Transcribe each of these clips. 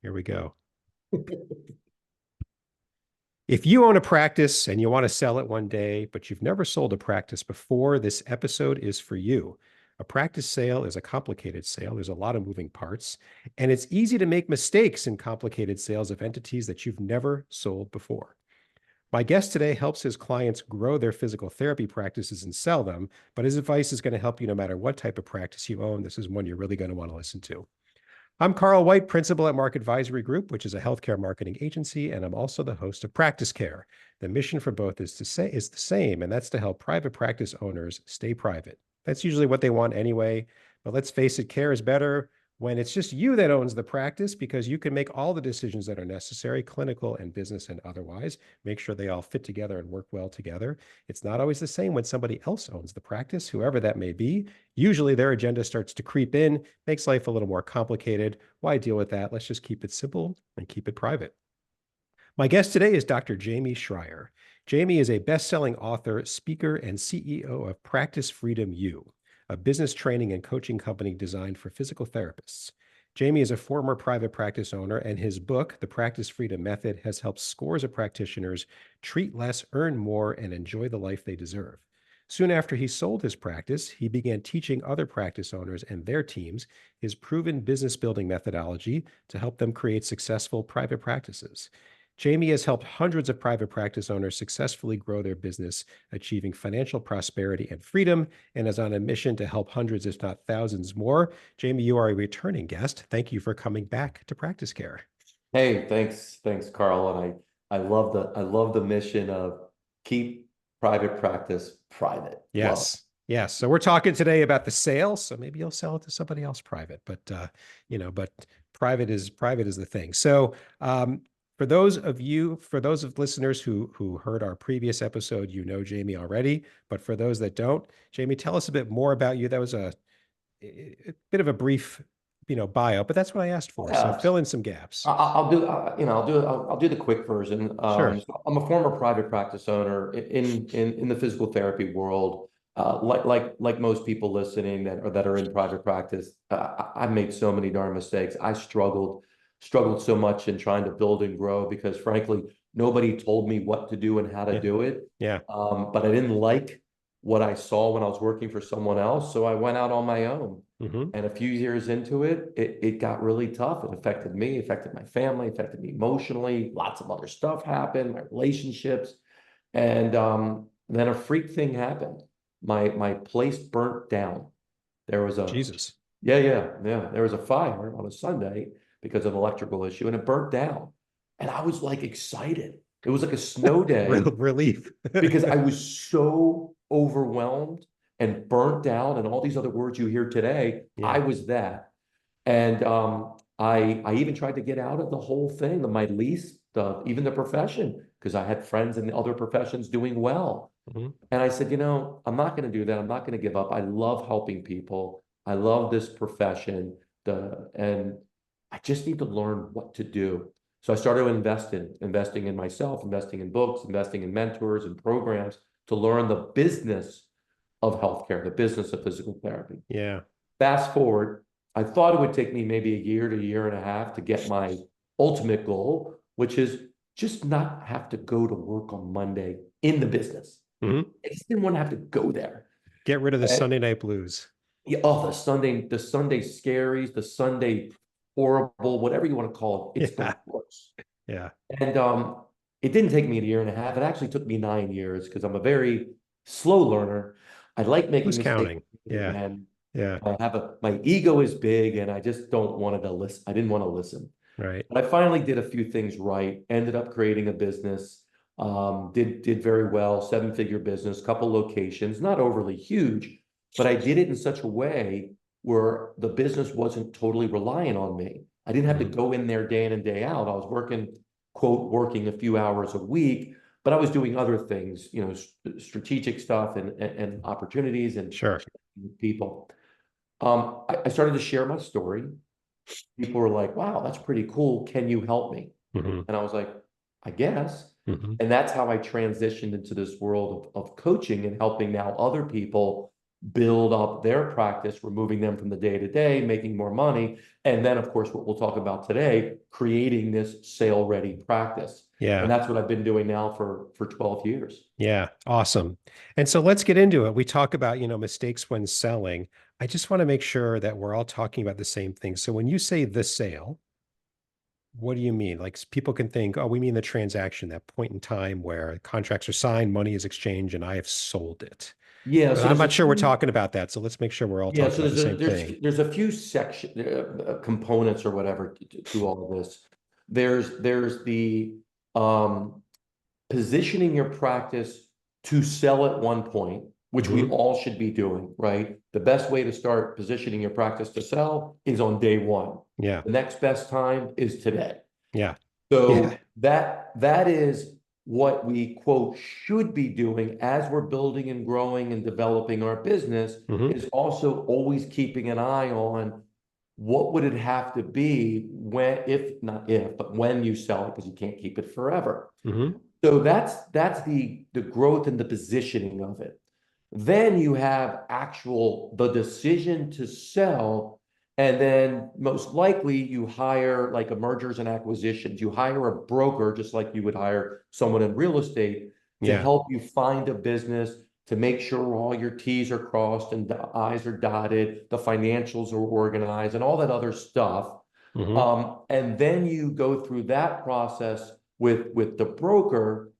Here we go. If you own a practice and you want to sell it one day, but you've never sold a practice before, this episode is for you. A practice sale is a complicated sale. There's a lot of moving parts, and it's easy to make mistakes in complicated sales of entities that you've never sold before. My guest today helps his clients grow their physical therapy practices and sell them, but his advice is going to help you no matter what type of practice you own. This is one you're really going to want to listen to. I'm Carl White, principal at Mark Advisory Group, which is a healthcare marketing agency, and I'm also the host of Practice Care. The mission for both is the same, and that's to help private practice owners stay private. That's usually what they want anyway, but let's face it, care is better when it's just you that owns the practice, because you can make all the decisions that are necessary, clinical and business and otherwise, make sure they all fit together and work well together. It's not always the same when somebody else owns the practice, whoever that may be. Usually their agenda starts to creep in, makes life a little more complicated. Why deal with that? Let's just keep it simple and keep it private. My guest today is Dr. Jamey Schrier. Jamey is a best-selling author, speaker, and CEO of Practice Freedom U, a business training and coaching company designed for physical therapists. Jamey is a former private practice owner, and his book, The Practice Freedom Method, has helped scores of practitioners treat less, earn more, and enjoy the life they deserve. Soon after he sold his practice, he began teaching other practice owners and their teams his proven business building methodology to help them create successful private practices. Jamey has helped hundreds of private practice owners successfully grow their business, achieving financial prosperity and freedom, and is on a mission to help hundreds, if not thousands more. Jamey, you are a returning guest. Thank you for coming back to Practice Care. Hey, thanks, Carl. And I love the mission of keep private practice private. Love Yes. Yes. So we're talking today about the sale. So maybe you'll sell it to somebody else private, but but private is the thing. So for those of listeners who heard our previous episode, you know Jamey already. But for those that don't, Jamey, tell us a bit more about you. That was a bit of a brief, bio, but that's what I asked for. So it. fill in some gaps. I'll do the quick version. Sure. So I'm a former private practice owner in the physical therapy world. Like most people listening that are in private practice, I've made so many darn mistakes. I struggled so much in trying to build and grow because frankly, nobody told me what to do and how to do it. Yeah. But I didn't like what I saw when I was working for someone else, so I went out on my own. Mm-hmm. And a few years into it got really tough. It affected me, affected my family, affected me emotionally. Lots of other stuff happened, my relationships. And then a freak thing happened. My place burnt down. There was a Jesus. yeah. There was a fire on a Sunday because of an electrical issue, and it burnt down. And I was like excited. It was like a snow day Relief. because I was so overwhelmed and burnt down and all these other words you hear today. Yeah. I was that. And I even tried to get out of the whole thing, my lease, even the profession, because I had friends in the other professions doing well. Mm-hmm. And I said, I'm not going to do that. I'm not going to give up. I love helping people. I love this profession. And I just need to learn what to do. So I started investing in myself, investing in books, investing in mentors and programs to learn the business of healthcare, the business of physical therapy. Yeah. Fast forward, I thought it would take me maybe a year to a year and a half to get my ultimate goal, which is just not have to go to work on Monday in the business. Mm-hmm. I just didn't want to have to go there. Get rid of the Sunday night blues. Yeah, the Sunday scaries, the Sunday horrible, whatever you want to call it. It's the worst. Yeah. And it didn't take me a year and a half. It actually took me 9 years because I'm a very slow learner. I like making Who's mistakes. counting? Yeah. And Yeah. my ego is big and I just don't want to listen. I didn't want to listen. Right. But I finally did a few things right, ended up creating a business, did very well, 7-figure business, couple locations, not overly huge, but I did it in such a way where the business wasn't totally reliant on me. I didn't have to go in there day in and day out. I was working a few hours a week, but I was doing other things, strategic stuff and opportunities and Sure. people. I started to share my story. People were like, wow, that's pretty cool. Can you help me? Mm-hmm. And I was like, I guess. Mm-hmm. And that's how I transitioned into this world of coaching and helping now other people build up their practice, removing them from the day to day, making more money. And then, of course, what we'll talk about today, creating this sale ready practice. And Yeah. that's what I've been doing now for 12 years. Yeah. Awesome. And so let's get into it. We talk about, mistakes when selling. I just want to make sure that we're all talking about the same thing. So when you say the sale, what do you mean? Like people can think, oh, we mean the transaction, that point in time where contracts are signed, money is exchanged, and I have sold it. Yeah, But so I'm there's a not sure we're few. talking about that. So let's make sure we're all Yeah, talking so about the same thing. there's a few section components or whatever to all of this. There's the um, positioning your practice to sell at one point, which we Hmm. all should be doing, right? The best way to start positioning your practice to sell is on day one. Yeah. The next best time is today. Yeah. Yeah. So that is what we quote should be doing as we're building and growing and developing our business, Hmm. is also always keeping an eye on what would it have to be when, if not if, but when you sell it, because you can't keep it forever. Hmm. So that's the growth and the positioning of it. Then you have actual the decision to sell, and then most likely you hire like a mergers and acquisitions. You hire a broker just like you would hire someone in real estate to Yeah. help you find a business, to make sure all your T's are crossed and the I's are dotted, the financials are organized, and all that other stuff. Hmm. And then you go through that process with the broker.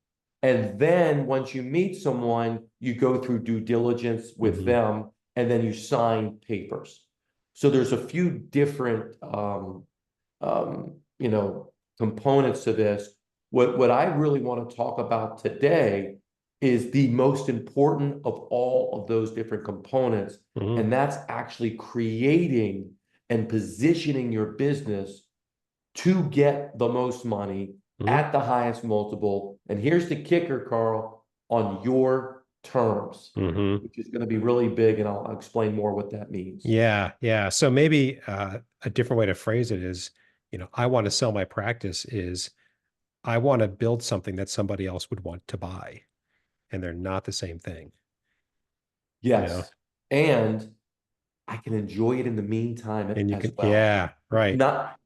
And then once you meet someone, you go through due diligence with Hmm. them, and then you sign papers. So there's a few different components to this. What I really want to talk about today is the most important of all of those different components, Hmm. and that's actually creating and positioning your business to get the most money Hmm. at the highest multiple. And here's the kicker, Carl, on your terms, Hmm. which is going to be really big, and I'll explain more what that means. Yeah. Yeah. So maybe a different way to phrase it is, I want to sell my practice is I want to build something that somebody else would want to buy, and they're not the same thing, you know? Yes. And I can enjoy it in the meantime And you as can, well. yeah, right. Not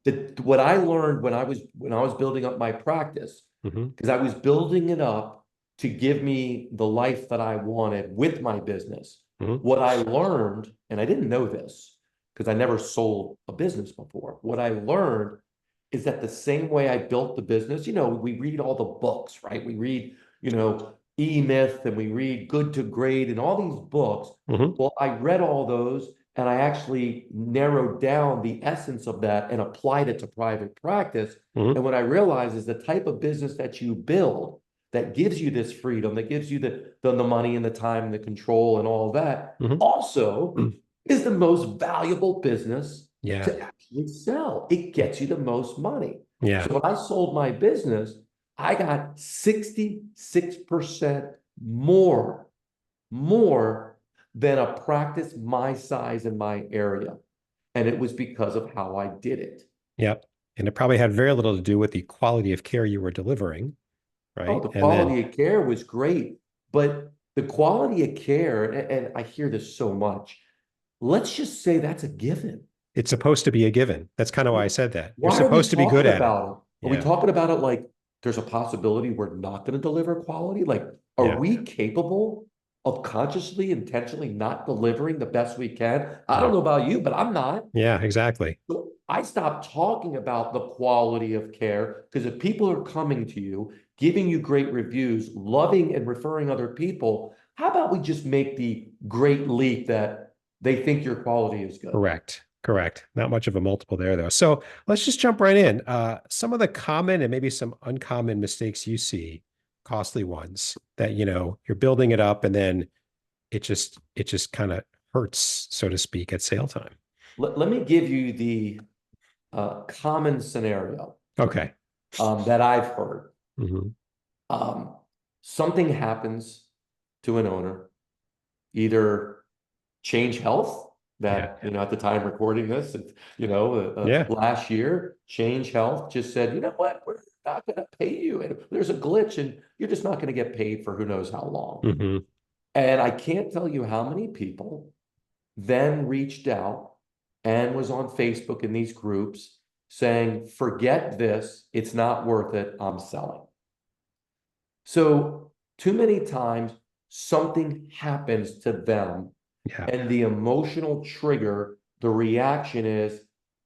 what I learned when I was building up my practice, Hmm. because I was building it up to give me the life that I wanted with my business. Hmm. What I learned, and I didn't know this because I never sold a business before. What I learned is that the same way I built the business, we read all the books, right? We read, E-Myth, and we read Good to Great and all these books. Hmm. Well, I read all those, and I actually narrowed down the essence of that and applied it to private practice. Hmm. And what I realized is the type of business that you build that gives you this freedom, that gives you the money and the time and the control and all of that, Hmm. also is the most valuable business Yeah. to actually sell. It gets you the most money. Yeah. So when I sold my business, I got 66% more, more than a practice my size in my area. And it was because of how I did it. Yep. And it probably had very little to do with the quality of care you were delivering, Oh, right? the And then quality of care was great, but the quality of care, and I hear this so much, let's just say that's a given. it's supposed to be a given. That's kind of why I said that. You're Why are we supposed to be good talking at it. about it? Are we Yeah. talking about it like there's a possibility we're not going to deliver quality? Like, are Yeah. we capable of consciously, intentionally not delivering the best we can? I don't Yeah. know about you, but I'm not. Yeah, exactly. So I stopped talking about the quality of care, because if people are coming to you, giving you great reviews, loving and referring other people, how about we just make the great leap that they think your quality is good? Correct. Correct. Not much of a multiple there, though. So let's just jump right in. Some of the common and maybe some uncommon mistakes you see, costly ones that, you're building it up and then it just kind of hurts, so to speak, at sale time. Let me give you the common scenario Okay. that I've heard. Hmm. Um, Something happens to an owner, either change health Yeah. that, at the time recording this, Yeah. last year, change health just said, you know what, we're not going to pay you. And there's a glitch and you're just not going to get paid for who knows how long. Hmm. And I can't tell you how many people then reached out and was on Facebook in these groups saying, forget this, it's not worth it, I'm selling. So too many times something happens to them, Yeah. and the emotional trigger, the reaction is,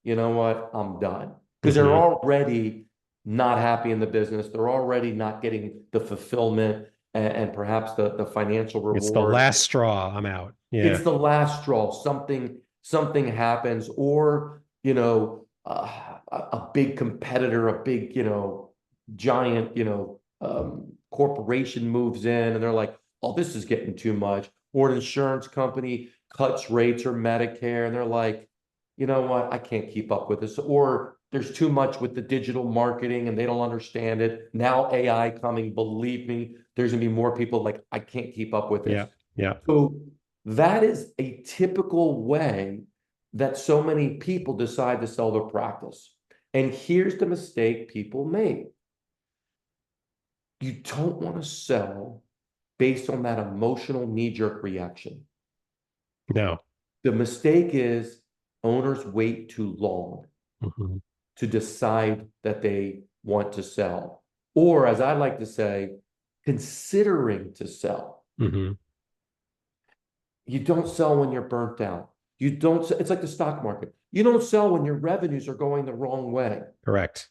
you know what, I'm done. Because they're Hmm. already not happy in the business. They're already not getting the fulfillment and perhaps the financial It's the reward. last straw. I'm out. It's Yeah. the last straw. Something happens, or a big competitor, a big giant corporation moves in, and they're like, "Oh, this is getting too much." Or an insurance company cuts rates or Medicare, and they're like, "You know what? I can't keep up with this." Or there's too much with the digital marketing, and they don't understand it. Now AI coming, believe me, there's gonna be more people like, "I can't keep up with Yeah. this." Yeah. So that is a typical way that so many people decide to sell their practice. And here's the mistake people make. You don't want to sell based on that emotional knee-jerk reaction. No. The mistake is owners wait too long Hmm. to decide that they want to sell. Or, as I like to say, considering to sell. Hmm. You don't sell when you're burnt out. You don't, it's like the stock market. You don't sell when your revenues are going the wrong way. Correct.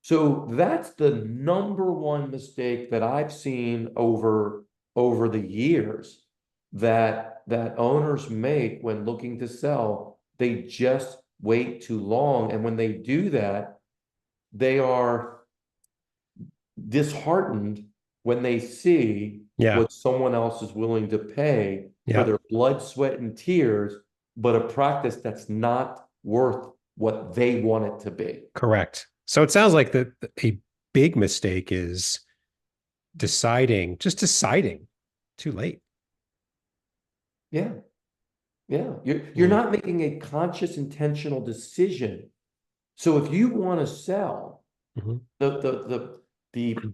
So that's the number one mistake that I've seen over the years that owners make when looking to sell. They just wait too long. And when they do that, they are disheartened when they see Yeah. what someone else is willing to pay for Yeah. their blood, sweat, and tears, but a practice that's not worth what they want it to be. Correct. So it sounds like a big mistake is just deciding too late. Yeah, yeah. You're Mm. not making a conscious, intentional decision. So if you want to sell, Hmm. the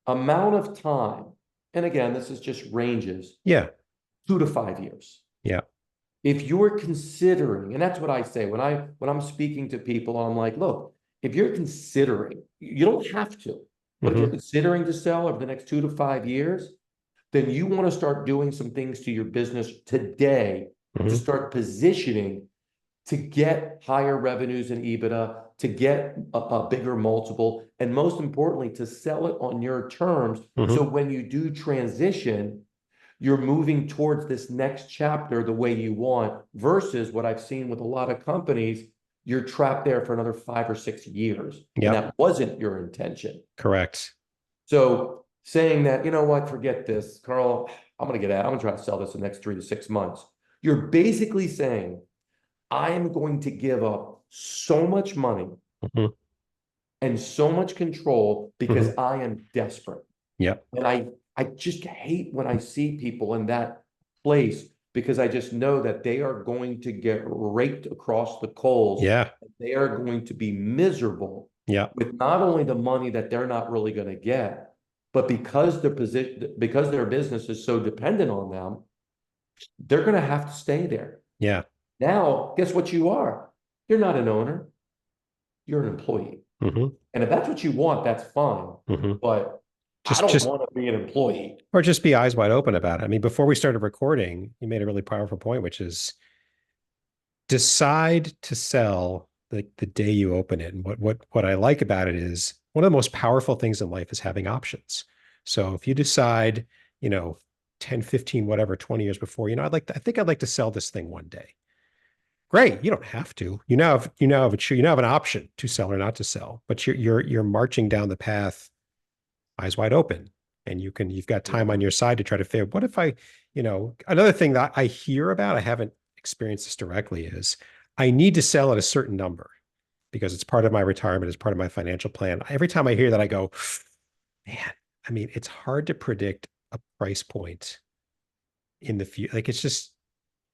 amount of time, and again, this is just ranges, Yeah. 2 to 5 years. Yeah. If you're considering, and that's what I say when I'm speaking to people, I'm like, look, if you're considering, you don't have to, but if you're Hmm. considering to sell over the next 2 to 5 years, then you want to start doing some things to your business today to Hmm. start positioning to get higher revenues and EBITDA, to get a bigger multiple, and most importantly, to sell it on your terms. So Hmm. when you do transition, you're moving towards this next chapter the way you want, versus what I've seen with a lot of companies, you're trapped there for another 5 or 6 years, and Yep. that wasn't your intention. Correct. So saying that, you know what, forget this, Carl, I'm going to get out. I'm going to try to sell this in the next 3 to 6 months. You're basically saying, I am going to give up so much money Hmm. and so much control because Hmm. I am desperate. Yep. And I just hate when I see people in that place, because I just know that they are going to get raked across the coals. Yeah. They are going to be miserable Yeah. with not only the money that they're not really going to get, but because their business is so dependent on them, they're going to have to stay there. Yeah. Now, guess what you are? You're not an owner, you're an employee. Hmm. And if that's what you want, that's fine. Hmm. But I don't Just want to be an employee. or just be eyes wide open about it. I mean, before we started recording, you made a really powerful point, which is decide to sell the day you open it. And what I like about it is one of the most powerful things in life is having options. So if you decide, you know, 10, 15, whatever, 20 years before, I think I'd like to sell this thing one day. Great. You don't have to. You now have an option to sell or not to sell, but you're marching down the path eyes wide open. And you've got time Yeah. on your side to try to figure, what if another thing that I hear about, I haven't experienced this directly, is I need to sell at a certain number because it's part of my retirement, it's part of my financial plan. Every time I hear that, I go, man, I mean, it's hard to predict a price point in the future. Like it's just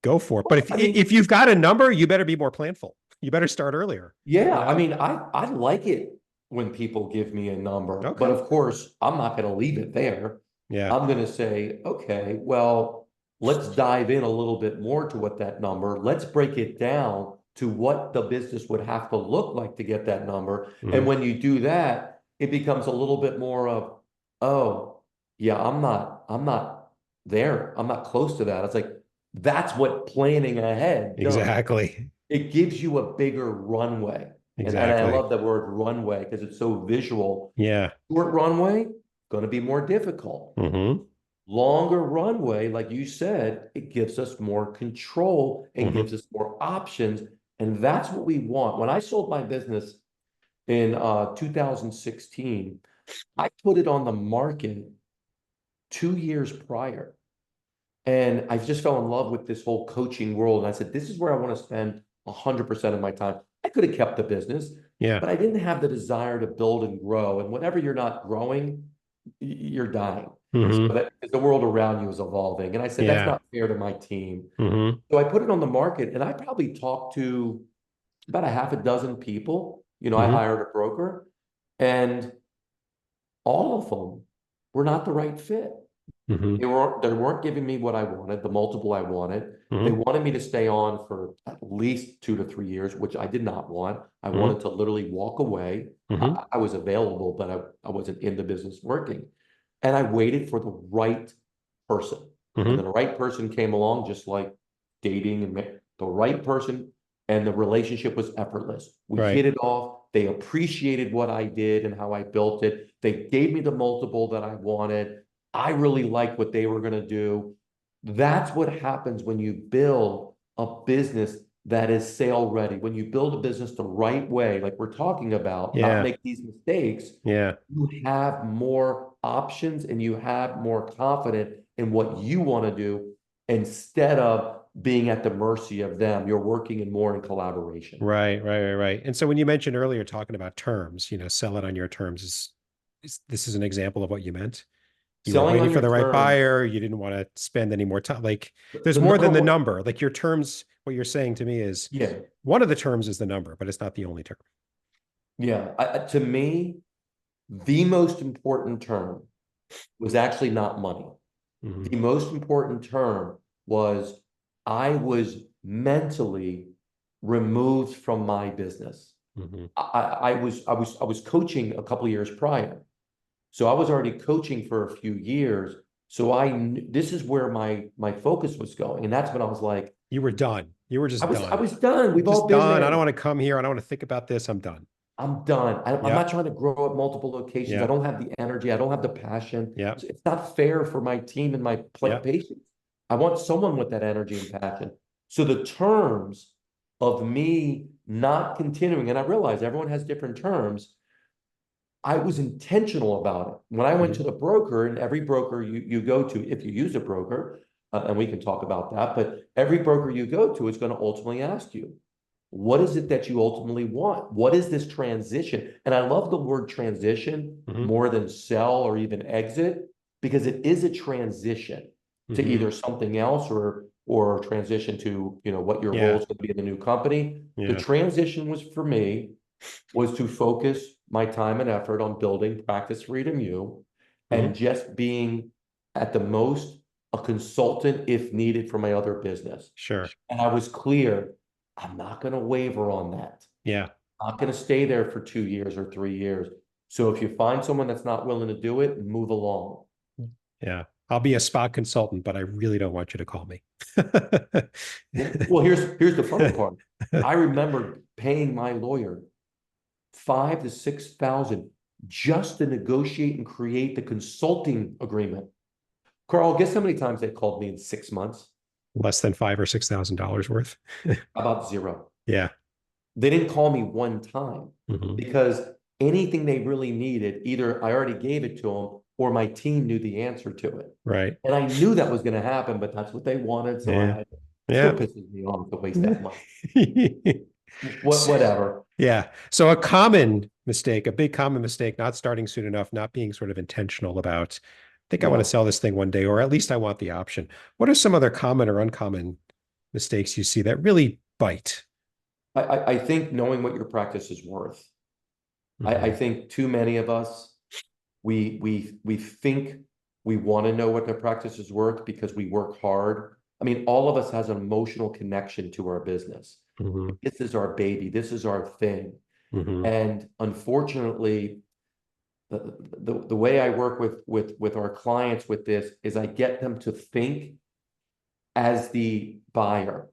go for it. But Well, if I mean, if you've got a number, you better be more planful. You better start earlier, yeah, you I know? mean, I like it when people give me a number, but Okay. of course, I'm not going to leave it there. Yeah. I'm going to say, okay, well, let's dive in a little bit more to what that number, let's break it down to what the business would have to look like to get that number. And Hmm. when you do that, it becomes a little bit more of, oh, yeah, I'm not there. I'm not close to that. It's like, that's what planning ahead does. Exactly. It gives you a bigger runway. And I Exactly. love the word runway because it's so visual. Yeah. Short runway, going to be more difficult. Hmm. Longer runway, like you said, it gives us more control and Hmm. gives us more options. And that's what we want. When I sold my business in 2016, I put it on the market 2 years prior. And I just fell in love with this whole coaching world. And I said, this is where I want to spend 100% of my time. I could have kept the business, Yeah. but I didn't have the desire to build and grow. And whenever you're not growing, you're dying. So Hmm. that because the world around you is evolving. And I said, that's Yeah. not fair to my team. Hmm. So I put it on the market and I probably talked to about a half a dozen people. I Hmm. hired a broker and all of them were not the right fit. Hmm. They weren't giving me what I wanted, the multiple I wanted. They Hmm. wanted me to stay on for at least 2 to 3 years, which I did not want. I Hmm. wanted to literally walk away. Hmm. I was available, but I wasn't in the business working. And I waited for the right person. And then Hmm. the right person came along, just like dating and the right person, and the relationship was effortless. We hit Right. it off. They appreciated what I did and how I built it. They gave me the multiple that I wanted. I really liked what they were going to do. That's what happens when you build a business that is sale ready. When you build a business the right way, like we're talking about, not Yeah. make these mistakes, Yeah. you have more options and you have more confidence in what you want to do instead of being at the mercy of them. You're working in more in collaboration. Right. Right. Right. Right. And so when you mentioned earlier talking about terms, sell it on your terms is this is an example of what you meant? You were Selling waiting on for your the right terms, buyer. You didn't want to spend any more time. Like there's the more number than the one, number. Like your terms, what you're saying to me is yeah, one of the terms is the number, but it's not the only term. yeah. To me, the most important term was actually not money. Hmm. The most important term was I was mentally removed from my business. Hmm. I was coaching a couple of years prior. So I was already coaching for a few years. So this is where my focus was going. And that's when I was like, You were done. You were I just was I done. was done. You're We've all just been done. I don't there. want to come here. I don't want to think about this. I'm done. I'm done. I'm Yeah. not trying to grow at multiple locations. I Yeah. don't have the energy. I don't have the passion. Yeah. It's not fair for my team and my Yeah. patients. I want someone with that energy and passion. So the terms of me not continuing, and I realize everyone has different terms. I was intentional about it. When I went to Hmm. the broker, and every broker you go to, if you use a broker, and we can talk about that, but every broker you go to is going to ultimately ask you, what is it that you ultimately want? What is this transition? And I love the word transition Hmm. more than sell or even exit, because it is a transition to Hmm. either something else or transition to, what your role Yeah. is going to be in the new company. The Yeah. transition was for me was to focus my time and effort on building Practice Freedom U and Hmm. just being at the most a consultant if needed for my other business. Sure. And I was clear, I'm not going to waver on that. Yeah. I'm not going to stay there for 2 years or 3 years. So if you find someone that's not willing to do it, move along. Yeah. I'll be a spot consultant, but I really don't want you to call me. Well, here's the funny part. I remember paying my lawyer 5 to 6 thousand just to negotiate and create the consulting agreement. Carl, guess how many times they called me in 6 months? Less than $5,000 or $6,000 worth. About zero. Yeah. They didn't call me one time Hmm. because anything they really needed, either I already gave it to them or my team knew the answer to it. Right. And I knew that was going to happen, but that's what they wanted. So Yeah. still Yeah. pisses me off to waste that money. Whatever. Yeah. So a common mistake, a big common mistake, not starting soon enough, not being sort of intentional about, I think I want to Yeah. sell this thing one day, or at least I want the option. What are some other common or uncommon mistakes you see that really bite? I think knowing what your practice is worth. I Hmm. think too many of us, we think We want to know what their practice is worth because we work hard. I mean, all of us has an emotional connection to our business. Mm-hmm. This is our baby. This is our thing. Mm-hmm. And unfortunately, the way I work with our clients with this is I get them to think as the buyer.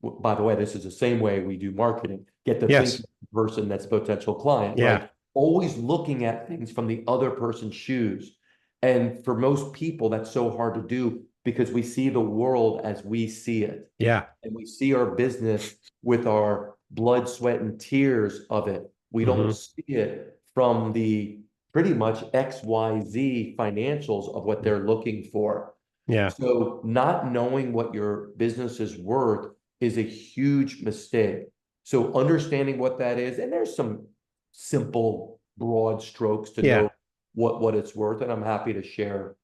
By the way, this is the same way we do marketing. Get to think Yes. of the person that's a potential client, Yeah. right? Always looking at things from the other person's shoes. And for most people, that's so hard to do because we see the world as we see it. Yeah. And we see our business with our blood, sweat, and tears of it. We don't Mm-hmm. see it from the pretty much XYZ financials of what they're looking for. Yeah. So not knowing what your business is worth is a huge mistake. So understanding what that is, and there's some simple broad strokes to Yeah. know what it's worth, and I'm happy to share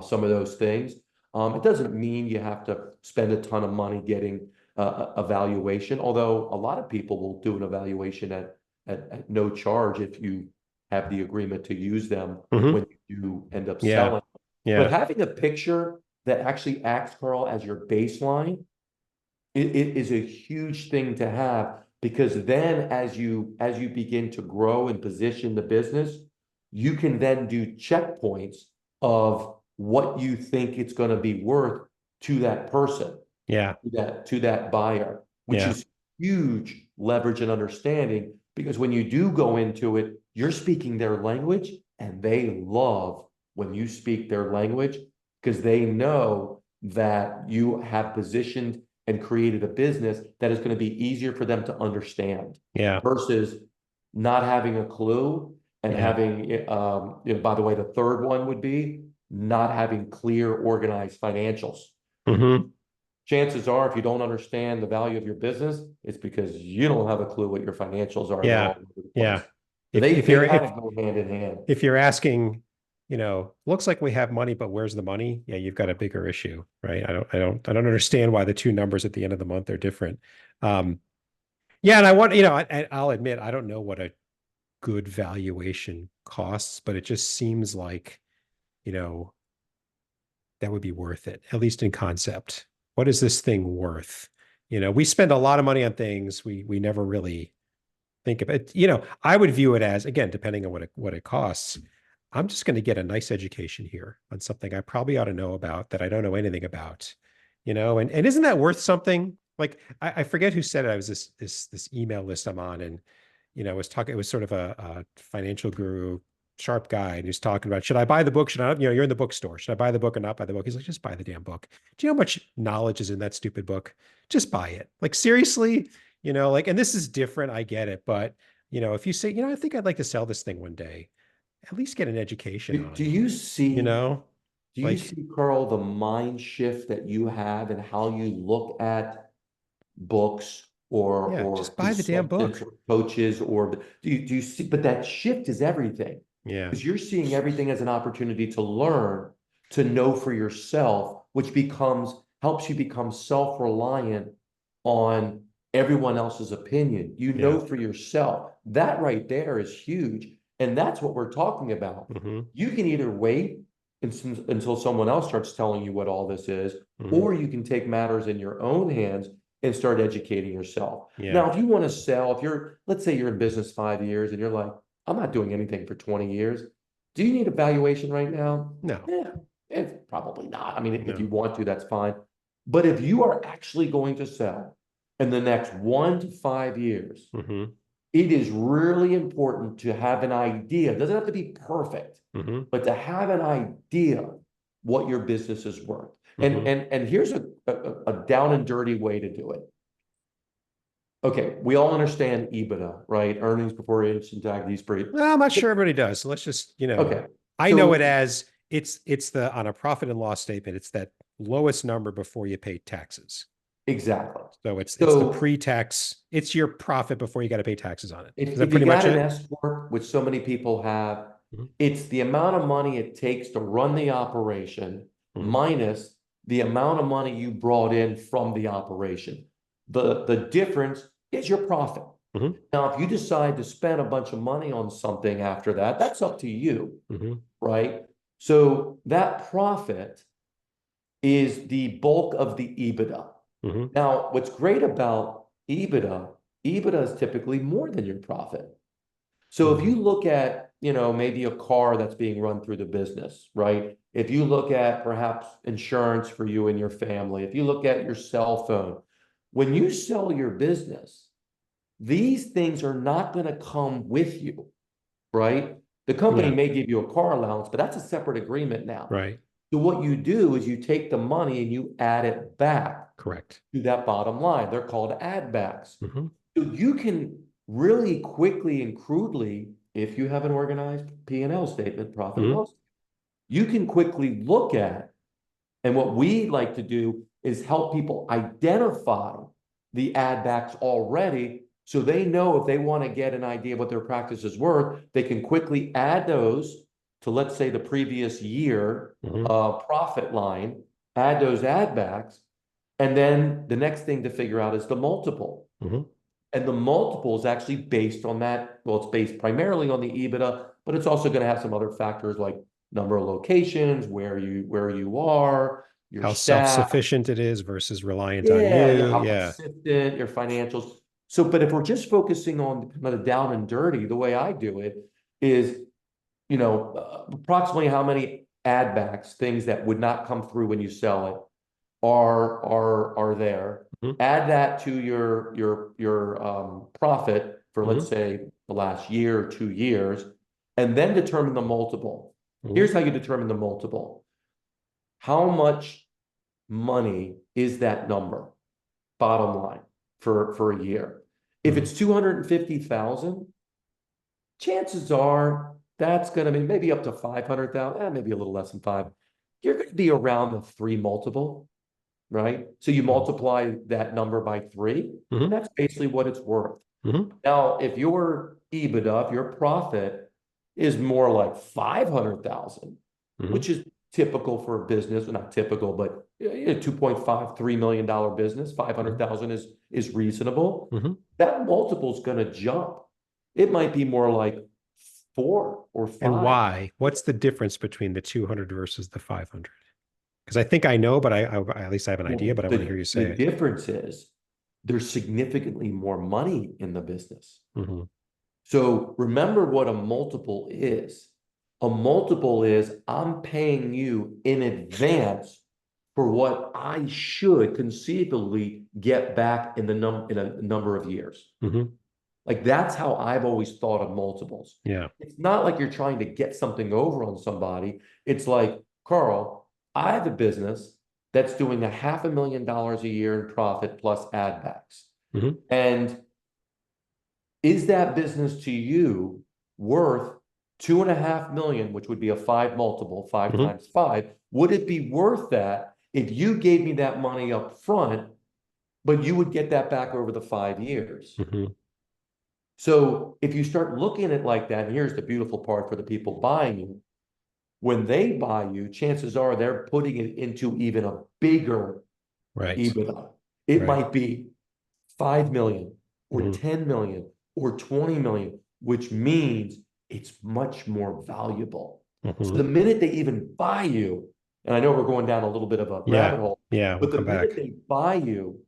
some of those things. It doesn't mean you have to spend a ton of money getting a valuation, although a lot of people will do an evaluation at no charge if you have the agreement to use them Mm-hmm. when you do end up Yeah. selling. But Yeah. having a picture that actually acts, Carl, as your baseline, it is a huge thing to have because then as you begin to grow and position the business, you can then do checkpoints of what you think it's going to be worth to that person, Yeah. to that buyer, which Yeah. is huge leverage and understanding because when you do go into it, you're speaking their language and they love when you speak their language because they know that you have positioned and created a business that is going to be easier for them to understand Yeah. versus not having a clue and Yeah. having, by the way, the third one would be not having clear, organized financials. Mm-hmm. Chances are, if you don't understand the value of your business, it's because you don't have a clue what your financials are. They're all Yeah. over the Yeah. place. So they If they you're kind of go hand in hand. if you're asking, looks like we have money, but where's the money? Yeah, you've got a bigger issue, right? I don't understand why the two numbers at the end of the month are different. Yeah, and I want, I'll admit I don't know what a good valuation costs, but it just seems like, you know, that would be worth it, at least in concept. What is this thing worth? We spend a lot of money on things we never really think of it. I would view it as, again, depending on what it costs. I'm just going to get a nice education here on something I probably ought to know about that I don't know anything about. And isn't that worth something? Like I forget who said it. I was this email list I'm on, and it was sort of a financial guru, sharp guy, and he's talking about, should I buy the book? Should I, you're in the bookstore. Should I buy the book or not buy the book? He's like, just buy the damn book. Do you know how much knowledge is in that stupid book? Just buy it. Like, seriously, and this is different. I get it. But, if you say, I think I'd like to sell this thing one day, at least get an education Do, do on, you you see know, do you like, see, Carl, the mind shift that you have and how you look at books yeah, or just buy the damn consultants book. or coaches or do you see, but that shift is everything Yeah. because you're seeing everything as an opportunity to learn, to know for yourself, which helps you become self-reliant on everyone else's opinion. You Yeah. know for yourself. That right there is huge. And that's what we're talking about. Hmm. You can either wait until someone else starts telling you what all this is, Hmm. or you can take matters in your own hands and start educating yourself. Yeah. Now, if you want to sell, let's say you're in business 5 years and you're like, I'm not doing anything for 20 years. Do you need a valuation right now? No, Yeah, it's probably not. I mean, if you no. want to, that's fine. But if you are actually going to sell in the next 1 to 5 years, Hmm. it is really important to have an idea. It doesn't have to be perfect, Hmm. but to have an idea what your business is worth. And Hmm. and and here's a down and dirty way to do it. Okay, we all understand EBITDA, right? Earnings before interest and taxes. Well, I'm not sure everybody does. So let's just, Okay, I know it so as it's the on a profit and loss statement, it's that lowest number before you pay taxes. exactly. So it's the So pre-tax, it's your profit before you got to pay taxes on it. Is that if you pretty much got an it? S corp, which so many people have, Mhm. it's the amount of money it takes to run the operation Mhm. minus the amount of money you brought in from the operation. The difference is your profit. Mhm. Now, if you decide to spend a bunch of money on something after that, that's up to you, Mhm. right? So that profit is the bulk of the EBITDA. Hmm. Now, what's great about EBITDA is typically more than your profit. So if Hmm. you look at, maybe a car that's being run through the business, right? If you look at perhaps insurance for you and your family, if you look at your cell phone, when you sell your business, these things are not going to come with you, right? The company Yeah. may give you a car allowance, but that's a separate agreement now. Right. So what you do is you take the money and you add it back Correct. to that bottom line. They're called add backs. Hmm. So you can really quickly and crudely, if you have an organized P&L statement, profit and Hmm. loss, you can quickly look at, and what we like to do is help people identify the add backs already so they know if they want to get an idea of what their practice is worth, they can quickly add those to, let's say, the previous year Hmm. profit line, add those add backs, and then the next thing to figure out is the multiple. Hmm. And the multiple is actually based on that. Well, it's based primarily on the EBITDA, but it's also going to have some other factors like number of locations, where you are, your How staff, self-sufficient it is versus reliant on yeah, you. how Yeah. consistent, your financials. So, but if we're just focusing on kind of the down and dirty, the way I do it is, approximately how many add backs, things that would not come through when you sell it, are there. Hmm. Add that to your profit for, let's Hmm. say, the last year or 2 years, and then determine the multiple. Hmm. Here's how you determine the multiple. How much money is that number, bottom line, for a year? If Hmm. it's 250,000, chances are that's going to be maybe up to 500,000, maybe a little less than five. You're going to be around the three multiple, right? So you multiply that number by three, and Hmm. that's basically what it's worth. Hmm. Now, if your EBITDA, if your profit is more like 500,000, Hmm. which is typical for a business, well, not typical, but a $2.53 million business, Hmm. 500,000 is reasonable. Hmm. That multiple is going to jump. It might be more like four or And five. why? What's the difference between the 200 versus the 500? Because I think I know, but at least I have an idea, Well, but I want to hear you the say it. difference is there's significantly more money in the business. Hmm. So remember what a multiple is. A multiple is I'm paying you in advance for what I should conceivably get back in a number of years. Hmm. Like that's how I've always thought of multiples. Yeah. It's not like you're trying to get something over on somebody. It's like, Carl, I have a business that's doing $500,000 a year in profit plus add backs. Hmm. And is that business to you worth 2.5 million, which would be a five multiple, five Hmm. times five? Would it be worth that if you gave me that money up front, but you would get that back over the 5 years? Hmm. So if you start looking at it like that, and here's the beautiful part for the people buying you, when they buy you, chances are they're putting it into even a bigger Right. EBITDA. It Right. might be 5 million or Hmm. 10 million or 20 million, which means it's much more valuable. So Hmm. the minute they even buy you, and I know we're going down a little bit of a Yeah. rabbit hole, Yeah. We'll but the come minute back. they buy you,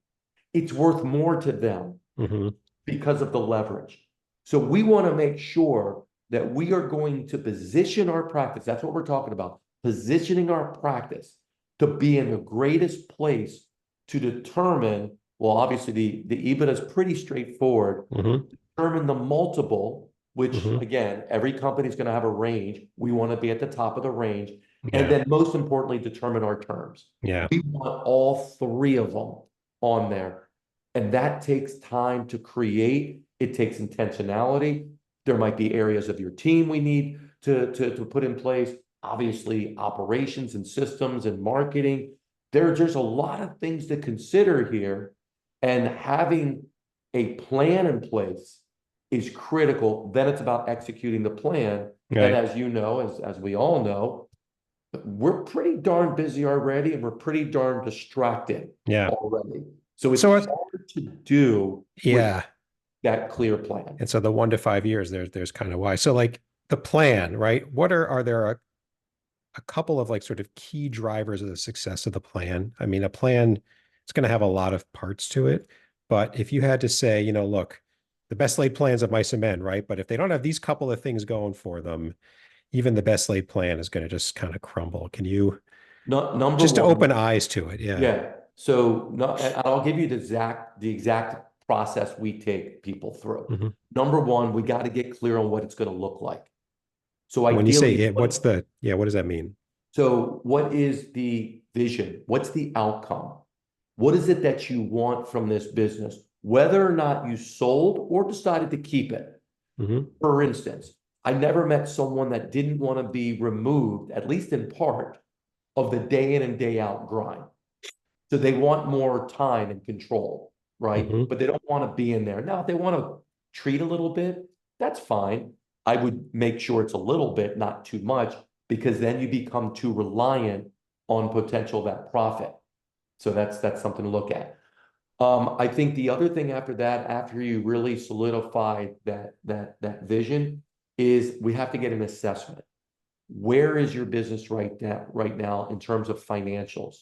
it's worth more to them Hmm. because of the leverage. So we want to make sure that we are going to position our practice. That's what we're talking about, positioning our practice to be in the greatest place to determine, well, obviously the EBITDA is pretty straightforward, Hmm. determine the multiple, which Hmm. again, every company is going to have a range. We want to be at the top of the range. And Yeah. then most importantly, determine our terms. Yeah. We want all three of them on there. And that takes time to create. It takes intentionality. There might be areas of your team we need to put in place. Obviously, operations and systems and marketing. There's a lot of things to consider here. And having a plan in place is critical. Then it's about executing the plan. And Right. as you know, as we all know, we're pretty darn busy already and we're pretty darn distracted Yeah. already. So it's So, hard to do with yeah. that clear plan. And so the 1 to 5 years, there's kind of why. So like the plan, right? What are there a couple of like sort of key drivers of the success of the plan. I mean, a plan, it's going to have a lot of parts to it. But if you had to say, look, the best laid plans of mice and men, right? But if they don't have these couple of things going for them, even the best laid plan is going to just kind of crumble. Can you Number just to one, open eyes to it? Yeah. yeah. So no, and I'll give you the exact process we take people through. Mhm. Number one, we got to get clear on what it's going to look like. So When you say ideally, it, what does that mean? so what is the vision? What's the outcome? What is it that you want from this business? Whether or not you sold or decided to keep it. Hmm. For instance, I never met someone that didn't want to be removed, at least in part, of the day in and day out grind. So they want more time and control, right? Hmm. But they don't want to be in there. Now, if they want to treat a little bit, that's fine. I would make sure it's a little bit, not too much, because then you become too reliant on potential of that profit. So that's something to look at. I think the other thing after that, after you really solidify that vision, is we have to get an assessment. Where is your business right now in terms of financials?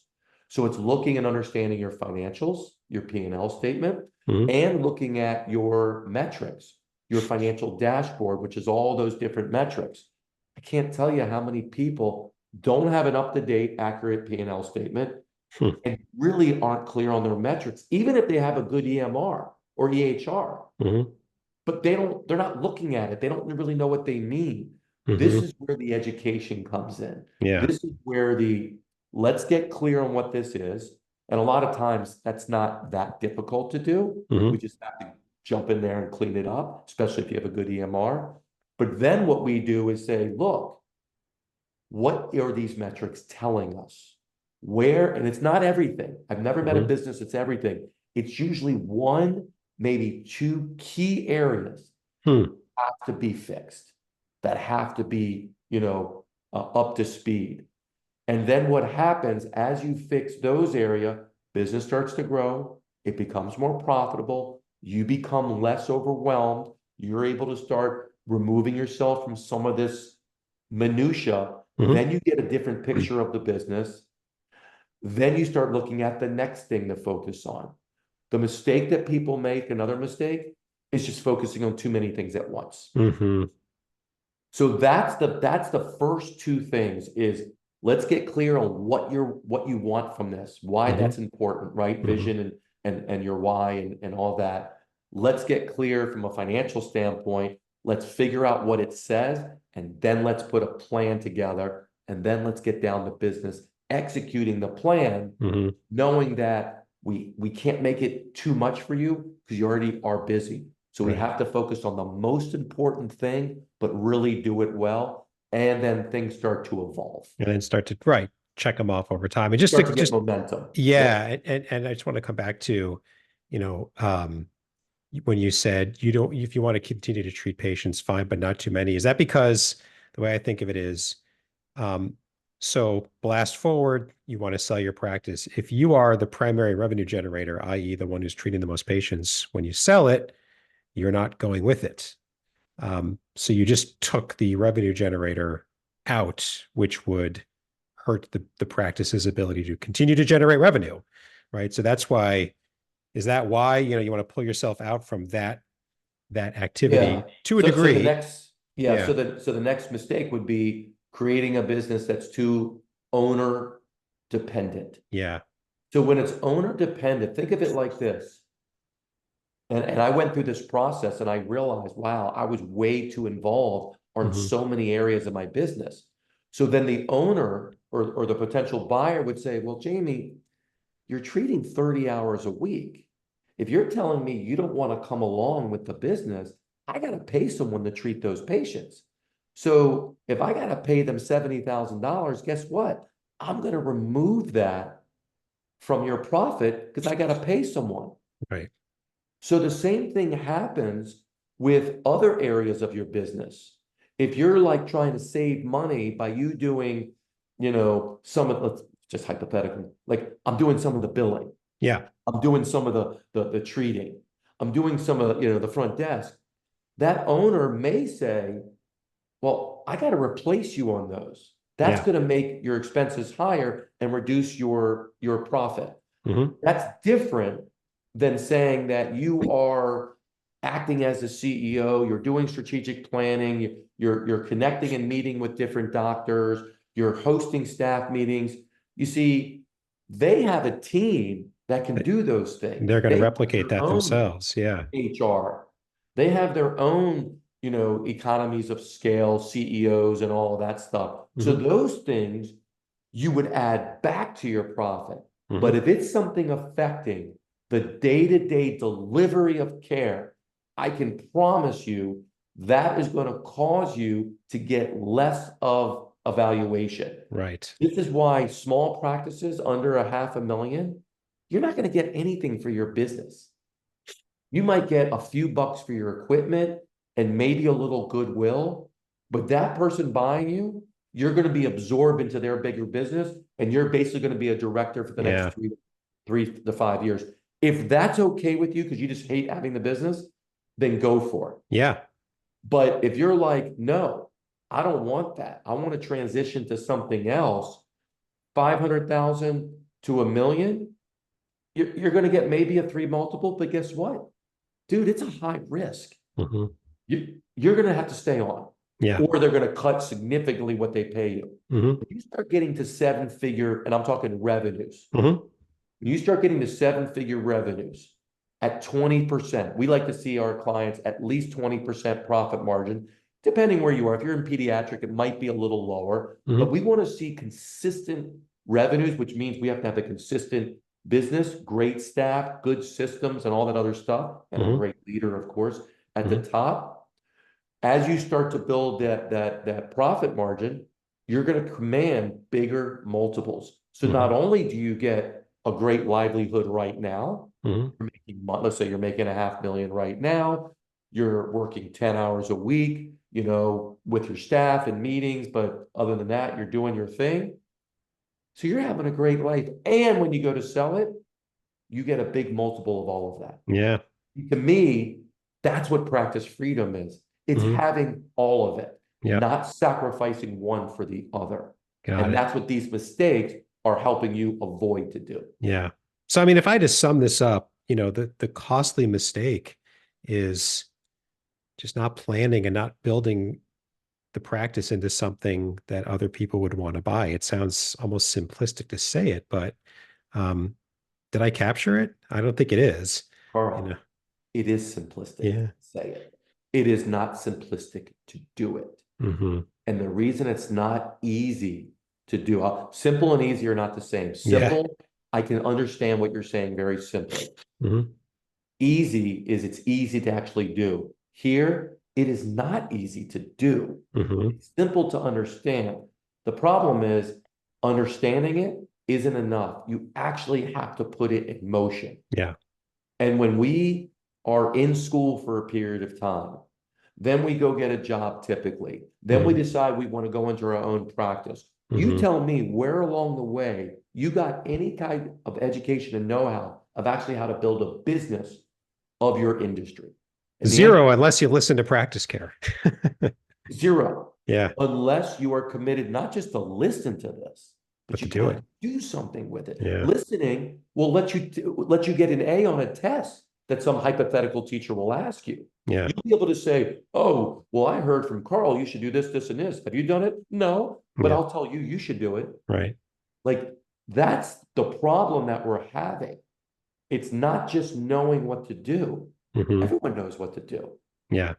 So it's looking and understanding your financials, your P&L statement, Hmm. and looking at your metrics, your financial dashboard, which is all those different metrics. I can't tell you how many people don't have an up-to-date, accurate P&L statement Hmm. and really aren't clear on their metrics, even if they have a good EMR or EHR, Hmm. but they're not looking at it. They don't really know what they mean. This Hmm. is where the education comes in. Yeah. This is where let's get clear on what this is. And a lot of times that's not that difficult to do. We Hmm. just have to jump in there and clean it up, especially if you have a good EMR. But then what we do is say, look, what are these metrics telling us? Where, and it's not everything. I've never met a Hmm. business that's everything. It's usually one, maybe two key areas Hmm. have to be fixed, that have to be, up to speed. And then what happens as you fix those areas, business starts to grow, it becomes more profitable, you become less overwhelmed, you're able to start removing yourself from some of this minutia. Hmm. Then you get a different picture of the business. Then you start looking at the next thing to focus on. The mistake that people make, another mistake, is just focusing on too many things at once. Hmm. So that's the first two things is let's get clear on what you want from this, why Hmm. that's important, right? Hmm. Vision and your why and all that. Let's get clear from a financial standpoint. Let's figure out what it says, and then let's put a plan together, and then let's get down to business executing the plan, Hmm. knowing that we can't make it too much for you because you already are busy. So we Right. have to focus on the most important thing, but really do it well. And then things start to evolve. And then start to check them off over time, and just to Start to get just momentum. yeah, Yep. and I just want to come back to, you know, um, when you said you don't, if you want to continue to treat patients, fine, but not too many. Is that because the way I think of it is, um, so blast forward, you want to sell your practice. If you are the primary revenue generator, i.e., the one who's treating the most patients, when you sell it, you're not going with it. So you just took the revenue generator out, which would hurt the practice's ability to continue to generate revenue, right? So that's why, is that why, you want to pull yourself out from that Yeah. activity to a So the degree? next, yeah, Yeah. so the next mistake would be creating a business that's too owner dependent. Yeah. So when it's owner dependent, think of it like this. And I went through this process and I realized, wow, I was way too involved on Hmm. so many areas of my business. So then the owner or the potential buyer would say, well, Jamey, you're treating 30 hours a week. If you're telling me you don't want to come along with the business, I got to pay someone to treat those patients. So if I got to pay them $70,000, guess what? I'm going to remove that from your profit because I got to pay someone. Right. So the same thing happens with other areas of your business. If you're like trying to save money by you doing, some of, let's just hypothetically, like I'm doing some of the billing, Yeah. I'm doing some of the treating, I'm doing some of the front desk. That owner may say, well, I got to replace you on those. That's Yeah. going to make your expenses higher and reduce your profit. Hmm. That's different than saying that you are acting as a CEO, you're doing strategic planning, you're connecting and meeting with different doctors, you're hosting staff meetings. You see, they have a team that can do those things. They're going to They have replicate their that own themselves. Yeah. HR. They have their own, economies of scale, CEOs and all of that stuff. So Hmm. those things you would add back to your profit. But Hmm. if it's something affecting the day-to-day delivery of care, I can promise you that is going to cause you to get less of evaluation. Right. This is why small practices under a 500,000, you're not going to get anything for your business. You might get a few bucks for your equipment and maybe a little goodwill, but that person buying you, you're going to be absorbed into their bigger business, and you're basically going to be a director for the next Yeah. 3 to 5 years. If that's okay with you because you just hate having the business, then go for it. Yeah. But if you're like, no, I don't want that. I want to transition to something else, 500,000 to $1 million, you're going to get maybe a 3 multiple, but guess what? Dude, it's a high risk. Hmm. You're going to have to stay on, Yeah. or they're going to cut significantly what they pay you. Hmm. If you start getting to 7-figure, and I'm talking revenues, Hmm. when you start getting to 7-figure revenues at 20%, we like to see our clients at least 20% profit margin, depending where you are. If you're in pediatric, it might be a little lower, but Hmm. we want to see consistent revenues, which means we have to have a consistent business, great staff, good systems, and all that other stuff, and a Hmm. great leader, of course, at the Hmm. top. As you start to build that profit margin, you're going to command bigger multiples. So Hmm. not only do you get a great livelihood right now, Hmm. you're making, let's say you're making a 500,000 right now, you're working 10 hours a week, with your staff and meetings, but other than that, you're doing your thing. So you're having a great life. And when you go to sell it, you get a big multiple of all of that. Yeah. To me, that's what practice freedom is. It's Hmm. having all of it, Yeah. not sacrificing one for the other. Got And it. that's what these mistakes are helping you avoid to do. Yeah. So, I mean, if I had to sum this up, the costly mistake is just not planning and not building the practice into something that other people would want to buy. It sounds almost simplistic to say it, but um, did I capture it? I don't think it is. You know, Carl, it is simplistic to yeah. say it. It is not simplistic to do it. Hmm. And the reason it's not easy to do, simple and easy are not the same. Yeah. Simple, I can understand what you're saying very simply. Hmm. Easy is it's easy to actually do. Here, it is not easy to do. Hmm. It's simple to understand. The problem is understanding it isn't enough. You actually have to put it in motion. Yeah. And when we are in school for a period of time, then we go get a job typically. Then we Hmm. decide we want to go into our own practice. You Hmm. tell me where along the way you got any kind of education and know-how of actually how to build a business of your industry. And the answer Zero, unless you listen to practice care. is zero, Yeah. unless you are committed not just to listen to this, but But you to do got it. to do something with it. Yeah. Listening will let you get an A on a test that some hypothetical teacher will ask you. Yeah. You'll be able to say, "Oh, well, I heard from Carl you should do this, this, and this. Have you done it? No, but Yeah. I'll tell you you should do it." Right. Like that's the problem that we're having. It's not just knowing what to do. Hmm. Everyone knows what to do. Yeah.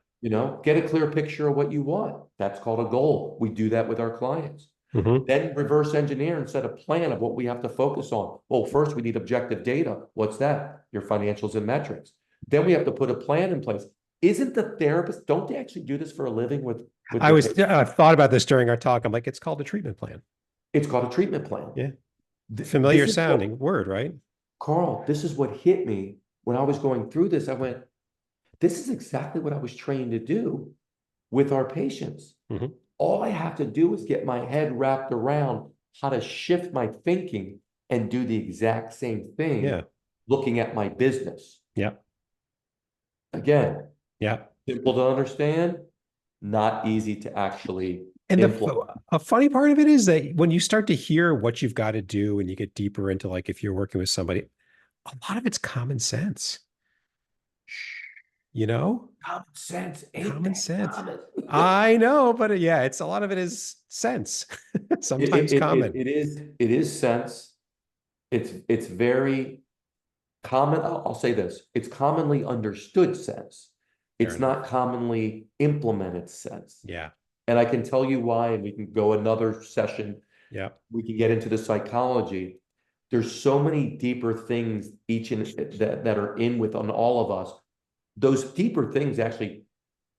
Get a clear picture of what you want. That's called a goal. We do that with our clients. Hmm. Then reverse engineer and set a plan of what we have to focus on. Well, first we need objective data. What's that? Your financials and metrics. Then we have to put a plan in place. Isn't the therapist, don't they actually do this for a living with I their was patients? thought about this during our talk. I'm like, it's called a treatment plan. It's called a treatment plan. Yeah. Familiar This is what, sounding word, right? Carl, this is what hit me when I was going through this. I went, this is exactly what I was trained to do with our patients. Hmm. All I have to do is get my head wrapped around how to shift my thinking and do the exact same thing Yeah. looking at my business. Yeah. Again, Yeah. simple to understand, not easy to actually And implement. a funny part of it is that when you start to hear what you've got to do and you get deeper into like if you're working with somebody, a lot of it's common sense, you know? Common sense ain't Common that sense. common. I know, but yeah, it's a lot of it is sense, sometimes common. It is sense. It's very common. I'll say this. It's commonly understood sense. Fair It's enough. not commonly implemented sense. Yeah. And I can tell you why, and we can go another session. Yeah. We can get into the psychology. There's so many deeper things each and that are in with on all of us. Those deeper things actually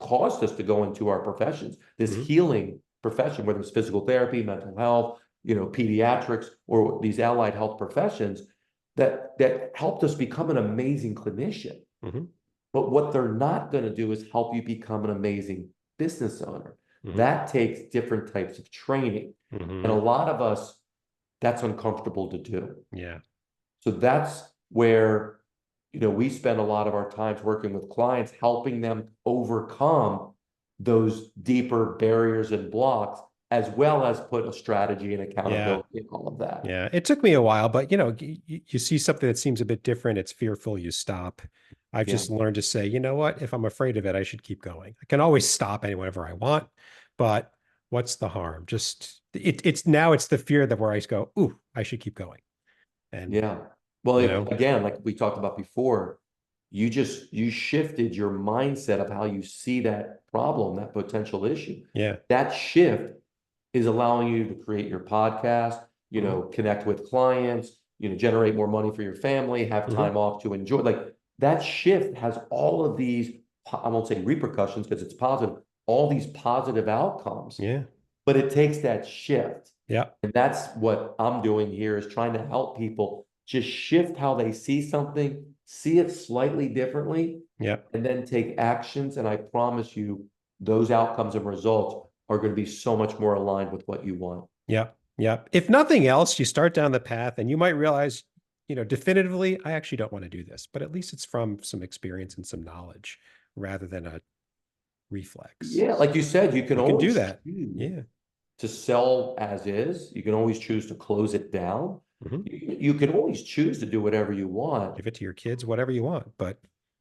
caused us to go into our professions, this Hmm. healing profession, whether it's physical therapy, mental health, pediatrics, or these allied health professions that helped us become an amazing clinician. Hmm. But what they're not going to do is help you become an amazing business owner. Hmm. That takes different types of training. And a Hmm. lot of us, that's uncomfortable to do. Yeah. So that's where, we spend a lot of our times working with clients, helping them overcome those deeper barriers and blocks, as well as put a strategy and Yeah. accountability and all of that. Yeah. It took me a while, but you see something that seems a bit different. It's fearful. You stop. I've Yeah. just learned to say, you know what? If I'm afraid of it, I should keep going. I can always stop any whenever I want, but what's the harm? Just it's now it's the fear that where I just go, ooh, I should keep going. And Yeah. Well, you know, again, like we talked about before, you shifted your mindset of how you see that problem, that potential issue. yeah. That shift is allowing you to create your podcast, Hmm. connect with clients, generate more money for your family, have Hmm. time off to enjoy. Like that shift has all of these, I won't say repercussions because it's positive, all these positive outcomes, Yeah. but it takes that shift. Yeah. And that's what I'm doing here is trying to help people just shift how they see something, see it slightly differently, Yeah. and then take actions. And I promise you, those outcomes and results are going to be so much more aligned with what you want. Yeah. Yeah. If nothing else, you start down the path and you might realize, definitively, I actually don't want to do this, but at least it's from some experience and some knowledge rather than a reflex. Yeah, like you said, you can You can do always that. choose Yeah. to sell as is. You can always choose to close it down. Hmm. You can always choose to do whatever you want. Give it to your kids, whatever you want, but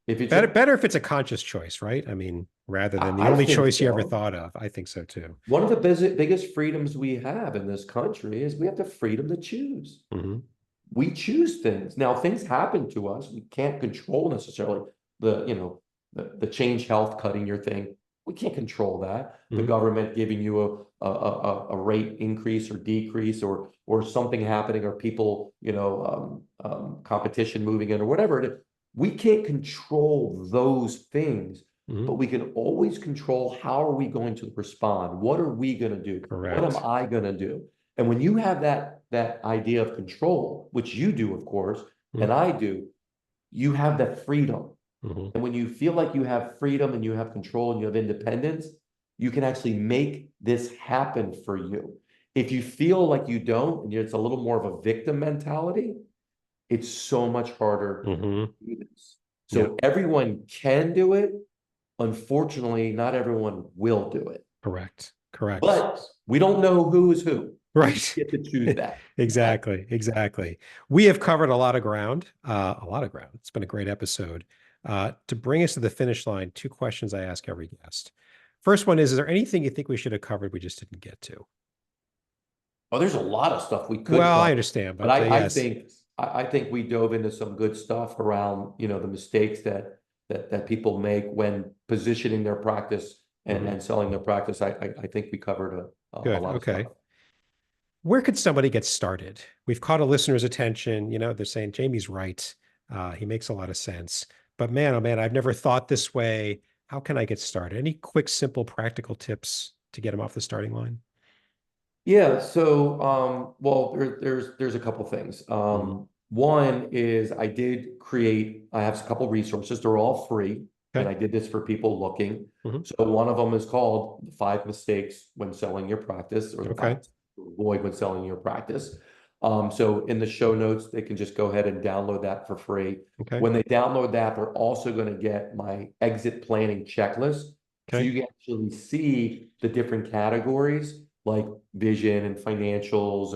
If it's, better if it's a conscious choice, right? I mean, rather than the I only think choice you ever so. thought of. I think so too. One of the biggest freedoms we have in this country is we have the freedom to choose. Hmm. We choose things. Now, things happen to us. We can't control necessarily the change health cutting your thing. We can't control that. The Hmm. government giving you a rate increase or decrease or something happening or people, competition moving in or whatever it is. We can't control those things, but Hmm. we can always control how are we going to respond? What are we going to do? What am Correct. I going to do? And when you have that idea of control, which you do, of course, and I do, you have that freedom. Hmm. And when you feel like you have freedom and you have control and you have independence, you can actually make this happen for you. If you feel like you don't, and it's a little more of a victim mentality, it's so much harder Hmm. to do this. Yeah. So everyone can do it. Unfortunately, not everyone will do it. Correct. Correct. But we don't know who is who. We Right. get to choose that. Exactly. Exactly. We have covered a lot of ground, a lot of ground. It's been a great episode. To bring us to the finish line, two questions I ask every guest. First one is there anything you think we should have covered we just didn't get to? Oh, there's a lot of stuff we could Well, I cover, understand, but but yes. I think we dove into some good stuff around, the mistakes that people make when positioning their practice Mhm. and selling their practice. I think we covered a Good. lot of stuff. Okay. Where could somebody get started? We've caught a listener's attention. They're saying Jamey's right. He makes a lot of sense. But man, oh man, I've never thought this way. How can I get started? Any quick, simple, practical tips to get him off the starting line? Yeah, so well, there's a couple things. Mhm. One is I have a couple resources, they're all free, and Okay. I did this for people looking. Mhm. So one of them is called the 5 mistakes when selling your practice, or the Okay. five to avoid when selling your practice. So in the show notes, they can just go ahead and download that for free. Okay. When they download that, they're also going to get my exit planning checklist. So Okay. you can actually see the different categories like vision and financials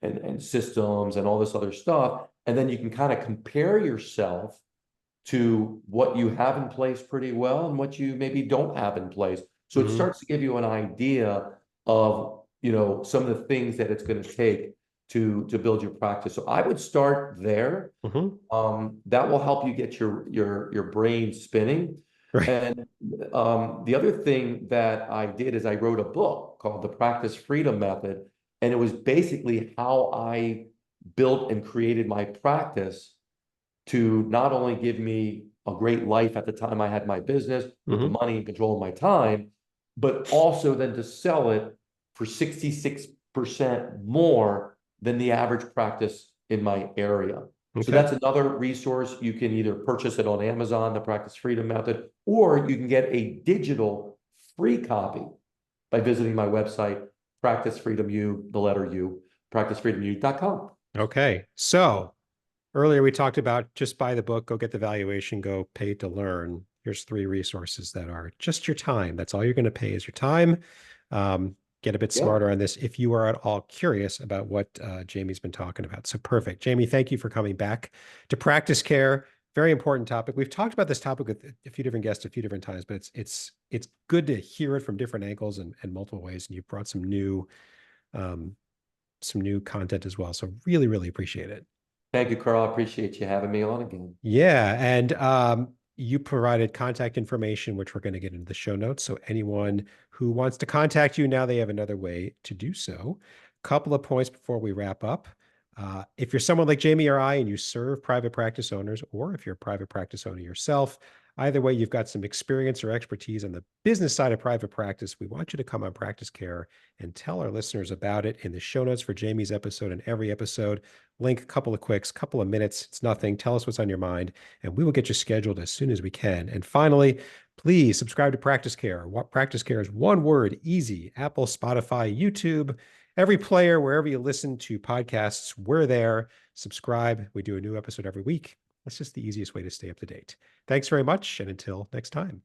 and systems and all this other stuff. And then you can kind of compare yourself to what you have in place pretty well and what you maybe don't have in place. So it Hmm. starts to give you an idea of, some of the things that it's going to take to build your practice. So I would start there. Hmm. That will help you get your brain spinning. Right. And the other thing that I did is I wrote a book called The Practice Freedom Method, and it was basically how I built and created my practice to not only give me a great life at the time I had my business with the Hmm. money and control of my time, but also then to sell it for 66% more than the average practice in my area. So Okay. that's another resource. You can either purchase it on Amazon, the Practice Freedom Method, or you can get a digital free copy by visiting my website, Practice Freedom U, the letter U, practicefreedomu.com. Okay. So earlier we talked about just buy the book, go get the valuation, go pay to learn. Here's three resources that are just your time. That's all you're going to pay is your time. Get a bit Yeah. smarter on this if you are at all curious about what Jamey's been talking about. So perfect. Jamey, thank you for coming back to Practice Care. Very important topic. We've talked about this topic with a few different guests a few different times, but it's good to hear it from different angles and multiple ways. And you've brought um, some new content as well. So really, really appreciate it. Thank you, Carl. I appreciate you having me on again. Yeah, and you provided contact information, which we're going to get into the show notes. So anyone who wants to contact you now, they have another way to do so. Couple of points before we wrap up. If you're someone like Jamey or I and you serve private practice owners, or if you're a private practice owner yourself, either way, you've got some experience or expertise on the business side of private practice. We want you to come on Practice Care and tell our listeners about it in the show notes for Jamey's episode and every episode. Link, a couple of clicks, couple of minutes. It's nothing. Tell us what's on your mind, and we will get you scheduled as soon as we can. And finally, please subscribe to Practice Care. What Practice Care is one word, easy. Apple, Spotify, YouTube, every player, wherever you listen to podcasts, we're there. Subscribe. We do a new episode every week. That's just the easiest way to stay up to date. Thanks very much, and until next time.